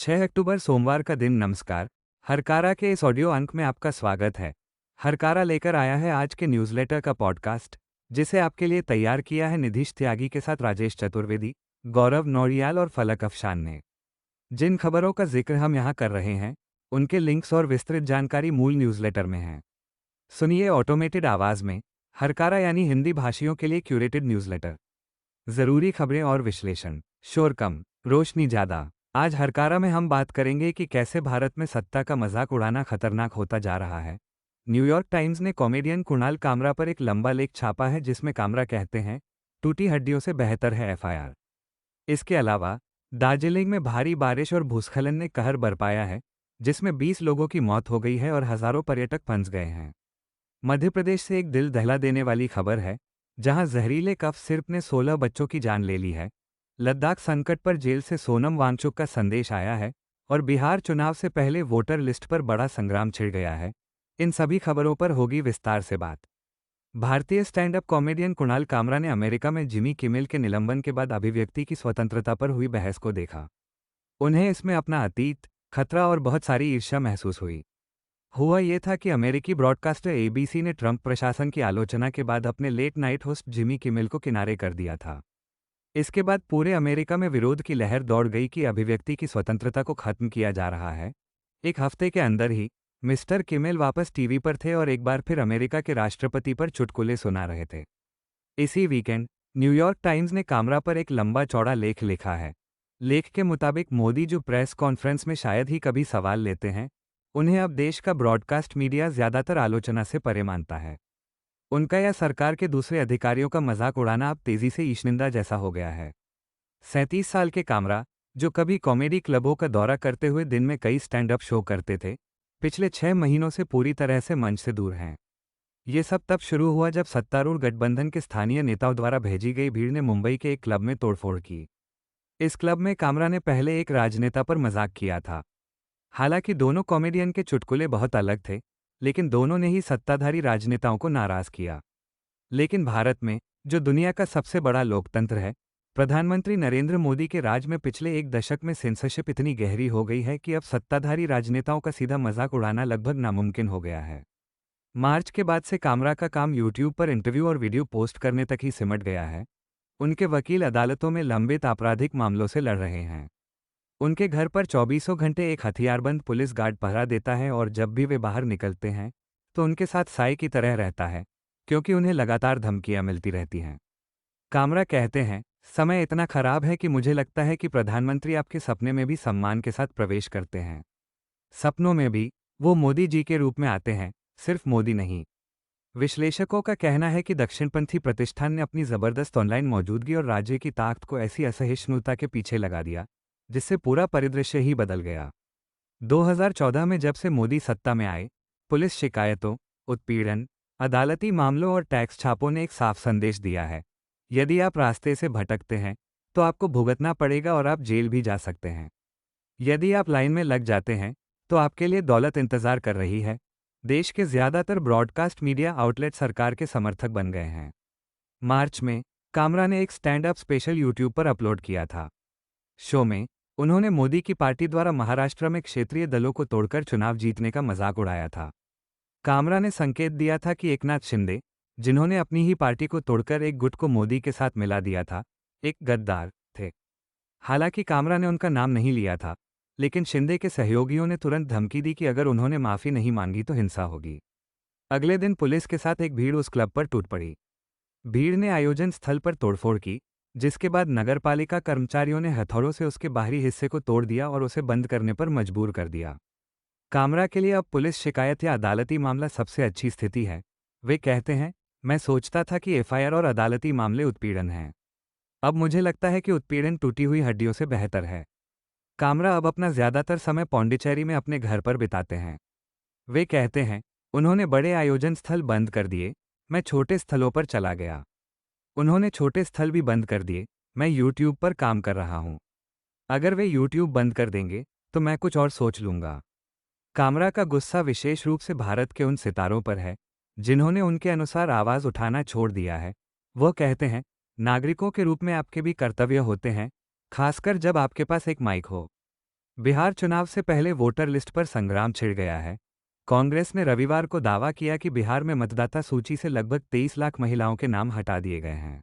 6 अक्टूबर सोमवार का दिन। नमस्कार। हरकारा के इस ऑडियो अंक में आपका स्वागत है। हरकारा लेकर आया है आज के न्यूज़लेटर का पॉडकास्ट, जिसे आपके लिए तैयार किया है निधिश त्यागी के साथ राजेश चतुर्वेदी, गौरव नौरियाल और फलक अफशान ने। जिन खबरों का जिक्र हम यहाँ कर रहे हैं, उनके लिंक्स और विस्तृत जानकारी मूल न्यूज़लेटर में है। सुनिए ऑटोमेटेड आवाज़ में हरकारा, यानी हिंदी भाषियों के लिए क्यूरेटेड न्यूज़लेटर। ज़रूरी खबरें और विश्लेषण, शोर कम, रोशनी ज़्यादा। आज हरकारा में हम बात करेंगे कि कैसे भारत में सत्ता का मजाक उड़ाना खतरनाक होता जा रहा है। न्यूयॉर्क टाइम्स ने कॉमेडियन कुणाल कामरा पर एक लंबा लेख छापा है, जिसमें कामरा कहते हैं, टूटी हड्डियों से बेहतर है एफआईआर। इसके अलावा दार्जिलिंग में भारी बारिश और भूस्खलन ने कहर बरपाया है, जिसमें 20 लोगों की मौत हो गई है और हजारों पर्यटक फंस गए हैं। मध्य प्रदेश से एक दिल दहला देने वाली खबर है, जहां जहरीले कफ सिर्फ ने 16 बच्चों की जान ले ली है। लद्दाख संकट पर जेल से सोनम वांगचुक का संदेश आया है और बिहार चुनाव से पहले वोटर लिस्ट पर बड़ा संग्राम छिड़ गया है। इन सभी खबरों पर होगी विस्तार से बात। भारतीय stand up comedian Kunal Kamra ने अमेरिका में जिमी किमेल के निलंबन के बाद अभिव्यक्ति की स्वतंत्रता पर हुई बहस को देखा। उन्हें इसमें अपना अतीत, खतरा और बहुत सारी ईर्ष्या महसूस हुई। हुआ ये था कि अमेरिकी ब्रॉडकास्टर एबीसी ने ट्रंप प्रशासन की आलोचना के बाद अपने late night host Jimmy Kimmel को किनारे कर दिया था। इसके बाद पूरे अमेरिका में विरोध की लहर दौड़ गई कि अभिव्यक्ति की स्वतंत्रता को खत्म किया जा रहा है। एक हफ्ते के अंदर ही मिस्टर किमेल वापस टीवी पर थे और एक बार फिर अमेरिका के राष्ट्रपति पर चुटकुले सुना रहे थे। इसी वीकेंड न्यूयॉर्क टाइम्स ने कामरा पर एक लंबा चौड़ा लेख लिखा है। लेख के मुताबिक मोदी जो प्रेस कॉन्फ्रेंस में शायद ही कभी सवाल लेते हैं, उन्हें अब देश का ब्रॉडकास्ट मीडिया ज्यादातर आलोचना से परे मानता है। उनका या सरकार के दूसरे अधिकारियों का मजाक उड़ाना अब तेजी से ईशनिंदा जैसा हो गया है। 37 साल के कामरा, जो कभी कॉमेडी क्लबों का दौरा करते हुए दिन में कई स्टैंड अप शो करते थे, पिछले 6 महीनों से पूरी तरह से मंच से दूर हैं। ये सब तब शुरू हुआ जब सत्तारूढ़ गठबंधन के स्थानीय नेताओं द्वारा भेजी गई भीड़ ने मुंबई के एक क्लब में तोड़फोड़ की। इस क्लब में कामरा ने पहले एक राजनेता पर मजाक किया था। हालांकि दोनों कॉमेडियन के चुटकुले बहुत अलग थे, लेकिन दोनों ने ही सत्ताधारी राजनेताओं को नाराज किया। लेकिन भारत में, जो दुनिया का सबसे बड़ा लोकतंत्र है, प्रधानमंत्री नरेंद्र मोदी के राज में पिछले एक दशक में सेंसरशिप इतनी गहरी हो गई है कि अब सत्ताधारी राजनेताओं का सीधा मजाक उड़ाना लगभग नामुमकिन हो गया है। मार्च के बाद से कामरा का काम यूट्यूब पर इंटरव्यू और वीडियो पोस्ट करने तक ही सिमट गया है। उनके वकील अदालतों में लंबित आपराधिक मामलों से लड़ रहे हैं। उनके घर पर 24 घंटे एक हथियारबंद पुलिस गार्ड पहरा देता है और जब भी वे बाहर निकलते हैं तो उनके साथ साए की तरह रहता है, क्योंकि उन्हें लगातार धमकियां मिलती रहती हैं। कामरा कहते हैं, समय इतना खराब है कि मुझे लगता है कि प्रधानमंत्री आपके सपने में भी सम्मान के साथ प्रवेश करते हैं। सपनों में भी वो मोदी जी के रूप में आते हैं, सिर्फ मोदी नहीं। विश्लेषकों का कहना है कि दक्षिणपंथी प्रतिष्ठान ने अपनी जबरदस्त ऑनलाइन मौजूदगी और राज्य की ताकत को ऐसी असहिष्णुता के पीछे लगा दिया, जिससे पूरा परिदृश्य ही बदल गया। 2014 में जब से मोदी सत्ता में आए, पुलिस शिकायतों, उत्पीड़न, अदालती मामलों और टैक्स छापों ने एक साफ संदेश दिया है। यदि आप रास्ते से भटकते हैं तो आपको भुगतना पड़ेगा और आप जेल भी जा सकते हैं। यदि आप लाइन में लग जाते हैं तो आपके लिए दौलत इंतजार कर रही है। देश के ज्यादातर ब्रॉडकास्ट मीडिया आउटलेट सरकार के समर्थक बन गए हैं। मार्च में कामरा ने एक स्टैंड अप स्पेशल यूट्यूब पर अपलोड किया था। शो में उन्होंने मोदी की पार्टी द्वारा महाराष्ट्र में क्षेत्रीय दलों को तोड़कर चुनाव जीतने का मजाक उड़ाया था। कामरा ने संकेत दिया था कि एकनाथ शिंदे, जिन्होंने अपनी ही पार्टी को तोड़कर एक गुट को मोदी के साथ मिला दिया था, एक गद्दार थे। हालांकि कामरा ने उनका नाम नहीं लिया था, लेकिन शिंदे के सहयोगियों ने तुरंत धमकी दी कि अगर उन्होंने माफी नहीं मांगी तो हिंसा होगी। अगले दिन पुलिस के साथ एक भीड़ उस क्लब पर टूट पड़ी। भीड़ ने आयोजन स्थल पर तोड़फोड़ की, जिसके बाद नगरपालिका कर्मचारियों ने हथौड़ों से उसके बाहरी हिस्से को तोड़ दिया और उसे बंद करने पर मजबूर कर दिया। कामरा के लिए अब पुलिस शिकायत या अदालती मामला सबसे अच्छी स्थिति है। वे कहते हैं, मैं सोचता था कि एफआईआर और अदालती मामले उत्पीड़न हैं। अब मुझे लगता है कि उत्पीड़न टूटी हुई हड्डियों से बेहतर है। कामरा अब अपना ज्यादातर समय पौंडीचेरी में अपने घर पर बिताते हैं। वे कहते हैं, उन्होंने बड़े आयोजन स्थल बंद कर दिए, मैं छोटे स्थलों पर चला गया। उन्होंने छोटे स्थल भी बंद कर दिए, मैं यूट्यूब पर काम कर रहा हूं। अगर वे यूट्यूब बंद कर देंगे तो मैं कुछ और सोच लूंगा। कामरा का गुस्सा विशेष रूप से भारत के उन सितारों पर है जिन्होंने उनके अनुसार आवाज उठाना छोड़ दिया है। वह कहते हैं, नागरिकों के रूप में आपके भी कर्तव्य होते हैं, खासकर जब आपके पास एक माइक हो। बिहार चुनाव से पहले वोटर लिस्ट पर संग्राम छिड़ गया है। कांग्रेस ने रविवार को दावा किया कि बिहार में मतदाता सूची से लगभग 23 लाख महिलाओं के नाम हटा दिए गए हैं।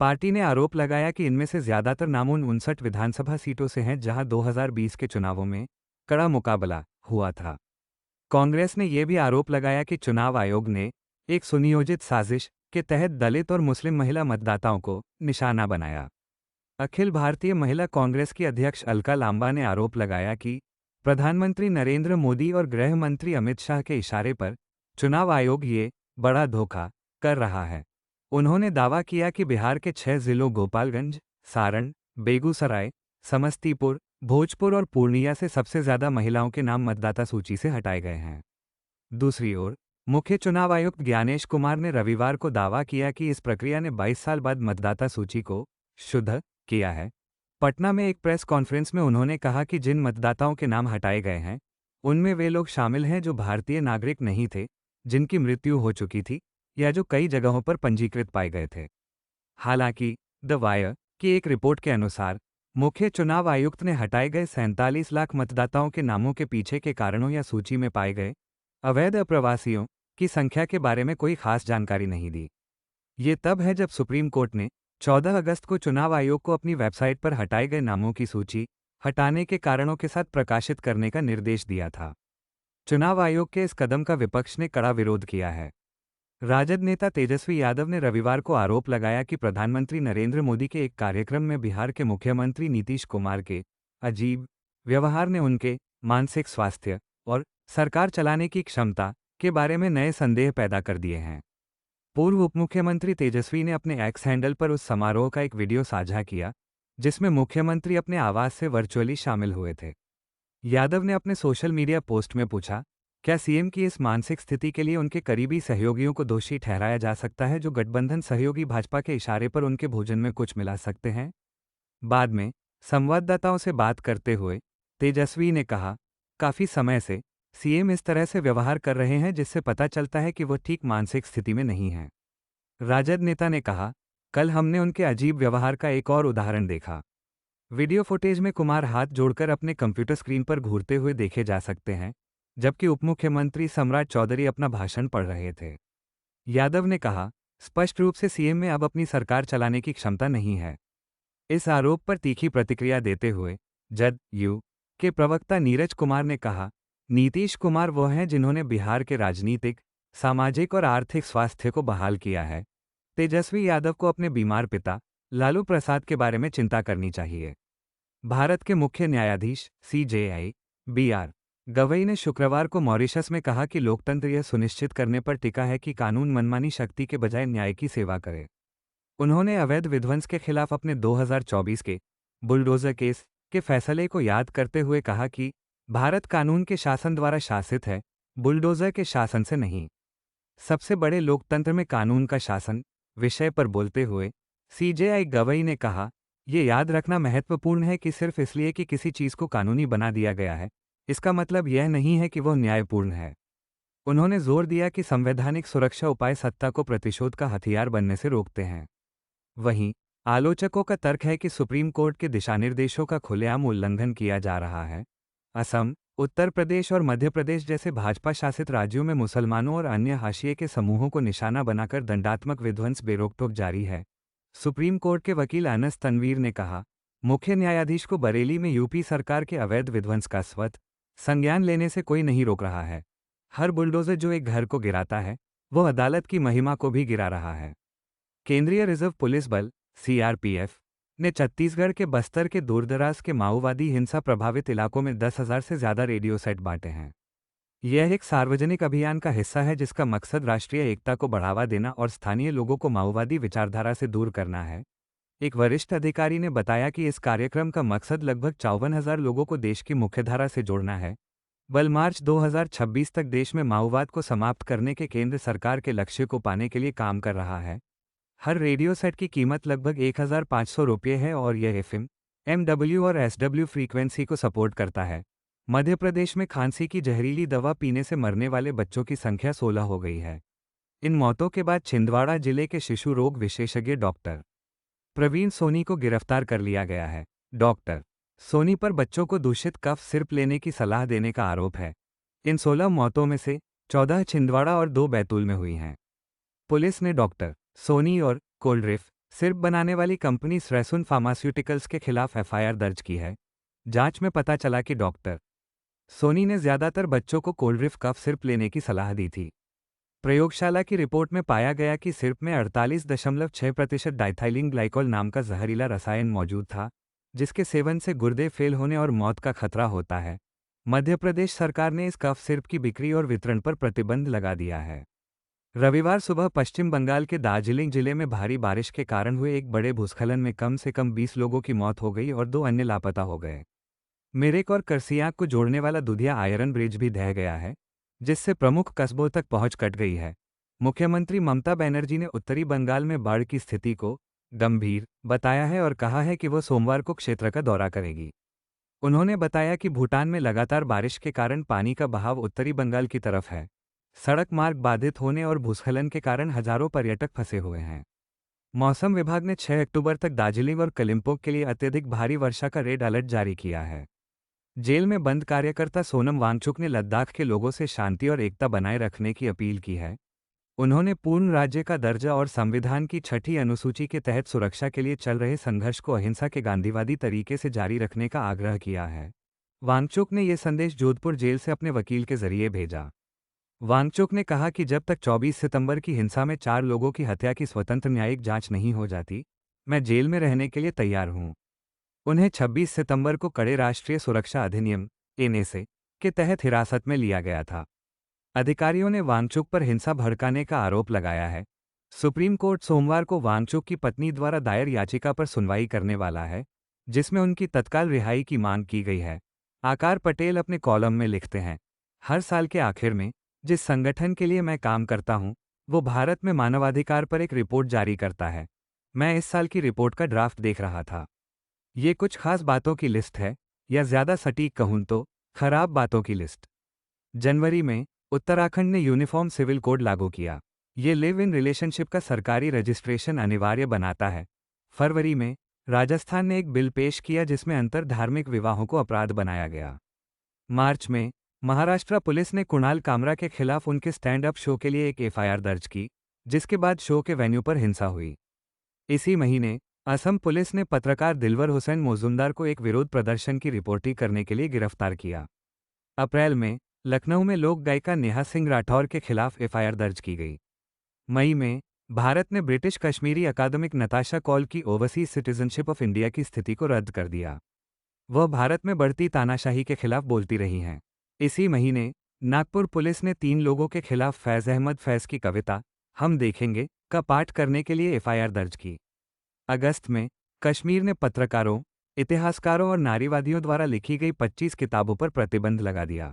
पार्टी ने आरोप लगाया कि इनमें से ज्यादातर नाम उन 59 विधानसभा सीटों से हैं जहां 2020 के चुनावों में कड़ा मुकाबला हुआ था। कांग्रेस ने यह भी आरोप लगाया कि चुनाव आयोग ने एक सुनियोजित साजिश के तहत दलित और मुस्लिम महिला मतदाताओं को निशाना बनाया। अखिल भारतीय महिला कांग्रेस की अध्यक्ष अलका लांबा ने आरोप लगाया कि प्रधानमंत्री नरेंद्र मोदी और गृह मंत्री अमित शाह के इशारे पर चुनाव आयोग ये बड़ा धोखा कर रहा है। उन्होंने दावा किया कि बिहार के 6 जिलों गोपालगंज, सारण, बेगूसराय, समस्तीपुर, भोजपुर और पूर्णिया से सबसे ज्यादा महिलाओं के नाम मतदाता सूची से हटाए गए हैं। दूसरी ओर मुख्य चुनाव आयुक्त ज्ञानेश कुमार ने रविवार को दावा किया कि इस प्रक्रिया ने 22 साल बाद मतदाता सूची को शुद्ध किया है। पटना में एक प्रेस कॉन्फ्रेंस में उन्होंने कहा कि जिन मतदाताओं के नाम हटाए गए हैं उनमें वे लोग शामिल हैं जो भारतीय नागरिक नहीं थे, जिनकी मृत्यु हो चुकी थी या जो कई जगहों पर पंजीकृत पाए गए थे। हालांकि द वायर की एक रिपोर्ट के अनुसार मुख्य चुनाव आयुक्त ने हटाए गए 47 लाख मतदाताओं के नामों के पीछे के कारणों या सूची में पाए गए अवैध अप्रवासियों की संख्या के बारे में कोई खास जानकारी नहीं दी। ये तब है जब सुप्रीम कोर्ट ने 14 अगस्त को चुनाव आयोग को अपनी वेबसाइट पर हटाए गए नामों की सूची हटाने के कारणों के साथ प्रकाशित करने का निर्देश दिया था। चुनाव आयोग के इस कदम का विपक्ष ने कड़ा विरोध किया है। राजद नेता तेजस्वी यादव ने रविवार को आरोप लगाया कि प्रधानमंत्री नरेंद्र मोदी के एक कार्यक्रम में बिहार के मुख्यमंत्री नीतीश कुमार के अजीब व्यवहार ने उनके मानसिक स्वास्थ्य और सरकार चलाने की क्षमता के बारे में नए संदेह पैदा कर दिए हैं। पूर्व उपमुख्यमंत्री तेजस्वी ने अपने एक्स हैंडल पर उस समारोह का एक वीडियो साझा किया जिसमें मुख्यमंत्री अपने आवास से वर्चुअली शामिल हुए थे। यादव ने अपने सोशल मीडिया पोस्ट में पूछा, क्या सीएम की इस मानसिक स्थिति के लिए उनके करीबी सहयोगियों को दोषी ठहराया जा सकता है जो गठबंधन सहयोगी भाजपा के इशारे पर उनके भोजन में कुछ मिला सकते हैं? बाद में संवाददाताओं से बात करते हुए तेजस्वी ने कहा, काफी समय से सीएम इस तरह से व्यवहार कर रहे हैं जिससे पता चलता है कि वह ठीक मानसिक स्थिति में नहीं है। राजद नेता ने कहा, कल हमने उनके अजीब व्यवहार का एक और उदाहरण देखा। वीडियो फुटेज में कुमार हाथ जोड़कर अपने कंप्यूटर स्क्रीन पर घूरते हुए देखे जा सकते हैं, जबकि उपमुख्यमंत्री सम्राट चौधरी अपना भाषण पढ़ रहे थे। यादव ने कहा, स्पष्ट रूप से सीएम में अब अपनी सरकार चलाने की क्षमता नहीं है। इस आरोप पर तीखी प्रतिक्रिया देते हुए जदयू के प्रवक्ता नीरज कुमार ने कहा, नीतीश कुमार वो हैं जिन्होंने बिहार के राजनीतिक, सामाजिक और आर्थिक स्वास्थ्य को बहाल किया है। तेजस्वी यादव को अपने बीमार पिता लालू प्रसाद के बारे में चिंता करनी चाहिए। भारत के मुख्य न्यायाधीश CJI BR गवई ने शुक्रवार को मॉरिशस में कहा कि लोकतंत्र यह सुनिश्चित करने पर टिका है कि कानून मनमानी शक्ति के बजाय न्याय की सेवा करे। उन्होंने अवैध विध्वंस के खिलाफ अपने 2024 के बुलडोजर केस के फैसले को याद करते हुए कहा कि भारत कानून के शासन द्वारा शासित है, बुलडोजर के शासन से नहीं। सबसे बड़े लोकतंत्र में कानून का शासन विषय पर बोलते हुए CJI गवई ने कहा, यह याद रखना महत्वपूर्ण है कि सिर्फ इसलिए कि किसी चीज को कानूनी बना दिया गया है, इसका मतलब यह नहीं है कि वह न्यायपूर्ण है। उन्होंने जोर दिया कि संवैधानिक सुरक्षा उपाय सत्ता को प्रतिशोध का हथियार बनने से रोकते हैं। वहीं आलोचकों का तर्क है कि सुप्रीम कोर्ट के दिशानिर्देशों का खुलेआम उल्लंघन किया जा रहा है। असम, उत्तर प्रदेश और मध्य प्रदेश जैसे भाजपा शासित राज्यों में मुसलमानों और अन्य हाशिए के समूहों को निशाना बनाकर दंडात्मक विध्वंस बेरोकटोक जारी है। सुप्रीम कोर्ट के वकील अनस तनवीर ने कहा, मुख्य न्यायाधीश को बरेली में यूपी सरकार के अवैध विध्वंस का स्वतः संज्ञान लेने से कोई नहीं रोक रहा है। हर बुलडोजर जो एक घर को गिराता है वह अदालत की महिमा को भी गिरा रहा है। केंद्रीय रिजर्व पुलिस बल CRPF ने छत्तीसगढ़ के बस्तर के दूरदराज के माओवादी हिंसा प्रभावित इलाकों में 10,000 से ज्यादा रेडियो सेट बांटे हैं। यह एक सार्वजनिक अभियान का हिस्सा है जिसका मकसद राष्ट्रीय एकता को बढ़ावा देना और स्थानीय लोगों को माओवादी विचारधारा से दूर करना है। एक वरिष्ठ अधिकारी ने बताया कि इस कार्यक्रम का मकसद लगभग 54,000 लोगों को देश की मुख्यधारा से जोड़ना है। बल मार्च 2026 तक देश में माओवाद को समाप्त करने के केंद्र सरकार के लक्ष्य को पाने के लिए काम कर रहा है। हर रेडियो सेट की कीमत लगभग 1,500 रुपये है और यह FM, MW और SW फ्रीक्वेंसी को सपोर्ट करता है। मध्य प्रदेश में खांसी की जहरीली दवा पीने से मरने वाले बच्चों की संख्या 16 हो गई है। इन मौतों के बाद छिंदवाड़ा जिले के शिशु रोग विशेषज्ञ डॉक्टर प्रवीण सोनी को गिरफ्तार कर लिया गया है। डॉक्टर सोनी पर बच्चों को दूषित कफ सिरप लेने की सलाह देने का आरोप है। इन 16 मौतों में से 14 छिंदवाड़ा और 2 बैतूल में हुई हैं। पुलिस ने डॉक्टर सोनी और कोल्ड्रिफ सिरप बनाने वाली कंपनी स्रेसुन फार्मास्यूटिकल्स के खिलाफ एफआईआर दर्ज की है। जांच में पता चला कि डॉक्टर सोनी ने ज्यादातर बच्चों को कोल्ड्रिफ कफ सिरप लेने की सलाह दी थी। प्रयोगशाला की रिपोर्ट में पाया गया कि सिरप में 48.6% डाइथाइलिन ग्लाइकोल नाम का जहरीला रसायन मौजूद था, जिसके सेवन से गुर्दे फेल होने और मौत का खतरा होता है। मध्य प्रदेश सरकार ने इस कफ सिरप की बिक्री और वितरण पर प्रतिबंध लगा दिया है। रविवार सुबह पश्चिम बंगाल के दार्जिलिंग जिले में भारी बारिश के कारण हुए एक बड़े भूस्खलन में कम से कम 20 लोगों की मौत हो गई और 2 अन्य लापता हो गए। मेरठ और करसियाक को जोड़ने वाला दुधिया आयरन ब्रिज भी ढह गया है, जिससे प्रमुख कस्बों तक पहुंच कट गई है। मुख्यमंत्री ममता बनर्जी ने उत्तरी बंगाल में बाढ़ की स्थिति को गंभीर बताया है और कहा है कि वो सोमवार को क्षेत्र का दौरा करेगी। उन्होंने बताया कि भूटान में लगातार बारिश के कारण पानी का बहाव उत्तरी बंगाल की तरफ है। सड़क मार्ग बाधित होने और भूस्खलन के कारण हजारों पर्यटक फंसे हुए हैं। मौसम विभाग ने 6 अक्टूबर तक दार्जिलिंग और कलिम्पोंग के लिए अत्यधिक भारी वर्षा का रेड अलर्ट जारी किया है। जेल में बंद कार्यकर्ता सोनम वांगचुक ने लद्दाख के लोगों से शांति और एकता बनाए रखने की अपील की है। उन्होंने पूर्ण राज्य का दर्जा और संविधान की 6ठी अनुसूची के तहत सुरक्षा के लिए चल रहे संघर्ष को अहिंसा के गांधीवादी तरीके से जारी रखने का आग्रह किया है। वांगचुक ने यह संदेश जोधपुर जेल से अपने वकील के जरिए भेजा। वांगचुक ने कहा कि जब तक 24 सितंबर की हिंसा में 4 लोगों की हत्या की स्वतंत्र न्यायिक जांच नहीं हो जाती, मैं जेल में रहने के लिए तैयार हूं। उन्हें 26 सितंबर को कड़े राष्ट्रीय सुरक्षा अधिनियम एनएसए के तहत हिरासत में लिया गया था। अधिकारियों ने वांगचुक पर हिंसा भड़काने का आरोप लगाया है। सुप्रीम कोर्ट सोमवार को वांगचुक की पत्नी द्वारा दायर याचिका पर सुनवाई करने वाला है, जिसमें उनकी तत्काल रिहाई की मांग की गई है। आकार पटेल अपने कॉलम में लिखते हैं, हर साल के आखिर में जिस संगठन के लिए मैं काम करता हूं, वो भारत में मानवाधिकार पर एक रिपोर्ट जारी करता है। मैं इस साल की रिपोर्ट का ड्राफ्ट देख रहा था। ये कुछ खास बातों की लिस्ट है, या ज्यादा सटीक कहूं तो खराब बातों की लिस्ट। जनवरी में उत्तराखंड ने यूनिफॉर्म सिविल कोड लागू किया। ये लिव इन रिलेशनशिप का सरकारी रजिस्ट्रेशन अनिवार्य बनाता है। फरवरी में राजस्थान ने एक बिल पेश किया जिसमें अंतर धार्मिक विवाहों को अपराध बनाया गया। मार्च में महाराष्ट्र पुलिस ने कुणाल कामरा के खिलाफ उनके स्टैंड अप शो के लिए एक एफआईआर दर्ज की, जिसके बाद शो के वेन्यू पर हिंसा हुई। इसी महीने असम पुलिस ने पत्रकार दिलवर हुसैन मोजुमदार को एक विरोध प्रदर्शन की रिपोर्टिंग करने के लिए गिरफ्तार किया। अप्रैल में लखनऊ में लोक गायिका नेहा सिंह राठौर के खिलाफ एफआईआर दर्ज की गई। मई में भारत ने ब्रिटिश कश्मीरी अकादमिक नताशा कॉल की ओवरसीज सिटीजनशिप ऑफ इंडिया की स्थिति को रद्द कर दिया। वह भारत में बढ़ती तानाशाही के खिलाफ बोलती रही हैं। इसी महीने नागपुर पुलिस ने 3 लोगों के खिलाफ फैज़ अहमद फैज़ की कविता हम देखेंगे का पाठ करने के लिए एफआईआर दर्ज की। अगस्त में कश्मीर ने पत्रकारों, इतिहासकारों और नारीवादियों द्वारा लिखी गई 25 किताबों पर प्रतिबंध लगा दिया।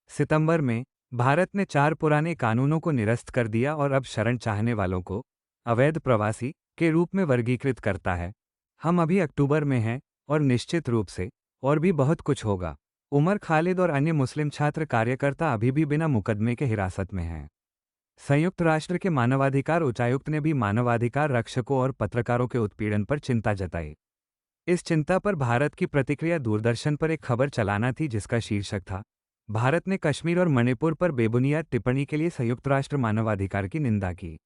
सितंबर में भारत ने 4 पुराने कानूनों को निरस्त कर दिया और अब शरण चाहने वालों को अवैध प्रवासी के रूप में वर्गीकृत करता है। हम अभी अक्टूबर में हैं और निश्चित रूप से और भी बहुत कुछ होगा। उमर खालिद और अन्य मुस्लिम छात्र कार्यकर्ता अभी भी बिना मुकदमे के हिरासत में हैं। संयुक्त राष्ट्र के मानवाधिकार उच्चायुक्त ने भी मानवाधिकार रक्षकों और पत्रकारों के उत्पीड़न पर चिंता जताई। इस चिंता पर भारत की प्रतिक्रिया दूरदर्शन पर एक खबर चलाना थी जिसका शीर्षक था, भारत ने कश्मीर और मणिपुर पर बेबुनियाद टिप्पणी के लिए संयुक्त राष्ट्र मानवाधिकार की निंदा की।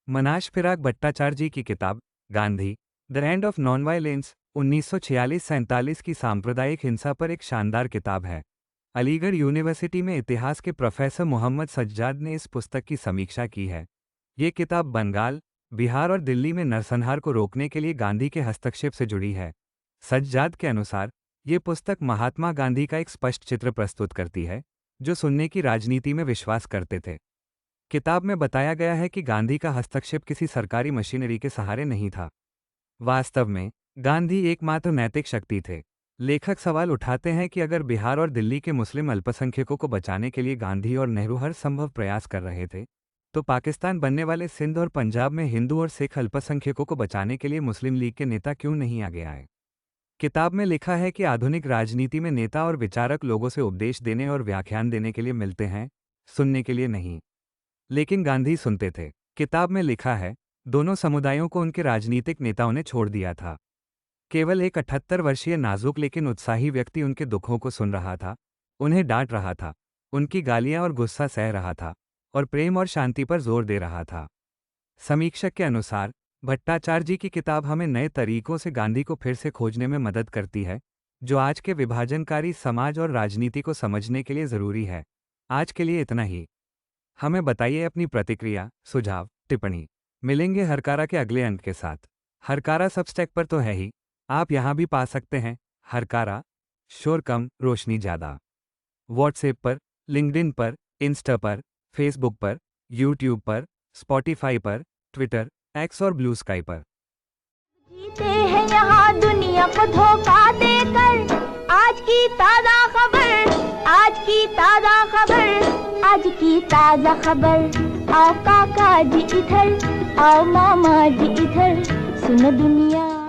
मनाश फिराक भट्टाचार्य जी की किताब Gandhi the end of non violence 1946-47 की सांप्रदायिक हिंसा पर एक शानदार किताब है। अलीगढ़ यूनिवर्सिटी में इतिहास के प्रोफेसर मोहम्मद सज्जाद ने इस पुस्तक की समीक्षा की है। ये किताब बंगाल, बिहार और दिल्ली में नरसंहार को रोकने के लिए गांधी के हस्तक्षेप से जुड़ी है। सज्जाद के अनुसार ये पुस्तक महात्मा गांधी का एक स्पष्ट चित्र प्रस्तुत करती है, जो सुनने की राजनीति में विश्वास करते थे। किताब में बताया गया है कि गांधी का हस्तक्षेप किसी सरकारी मशीनरी के सहारे नहीं था। वास्तव में गांधी एकमात्र नैतिक शक्ति थे। लेखक सवाल उठाते हैं कि अगर बिहार और दिल्ली के मुस्लिम अल्पसंख्यकों को बचाने के लिए गांधी और नेहरू हर संभव प्रयास कर रहे थे, तो पाकिस्तान बनने वाले सिंध और पंजाब में हिंदू और सिख अल्पसंख्यकों को बचाने के लिए मुस्लिम लीग के नेता क्यों नहीं आगे आए। किताब में लिखा है कि आधुनिक राजनीति में नेता और विचारक लोगों से उपदेश देने और व्याख्यान देने के लिए मिलते हैं, सुनने के लिए नहीं। लेकिन गांधी सुनते थे। किताब में लिखा है, दोनों समुदायों को उनके राजनीतिक नेताओं ने छोड़ दिया था। केवल एक 78 वर्षीय नाजुक लेकिन उत्साही व्यक्ति उनके दुखों को सुन रहा था, उन्हें डांट रहा था, उनकी गालियां और गुस्सा सह रहा था, और प्रेम और शांति पर जोर दे रहा था। समीक्षक के अनुसार भट्टाचार्य जी की किताब हमें नए तरीकों से गांधी को फिर से खोजने में मदद करती है, जो आज के विभाजनकारी समाज और राजनीति को समझने के लिए ज़रूरी है। आज के लिए इतना ही। हमें बताइए अपनी प्रतिक्रिया, सुझाव, टिप्पणी। मिलेंगे हरकारा के अगले अंक के साथ। हरकारा सबस्टैक पर तो है ही, आप यहाँ भी पा सकते हैं। हरकारा, शोर कम रोशनी ज़्यादा। व्हाट्सएप पर, लिंक्डइन पर, इंस्टा पर, फेसबुक पर, यूट्यूब पर, स्पॉटिफाई पर, ट्विटर, एक्स और ब्लू स्काई पर। जीते हैं यहाँ दुनिया को धोखा देकर। आज की ताजा खबर, आज की ताजा खबर, आज की ताजा खबर। आओ काका जी इधर, आओ मामा जी इधर, सुनो दुनिया।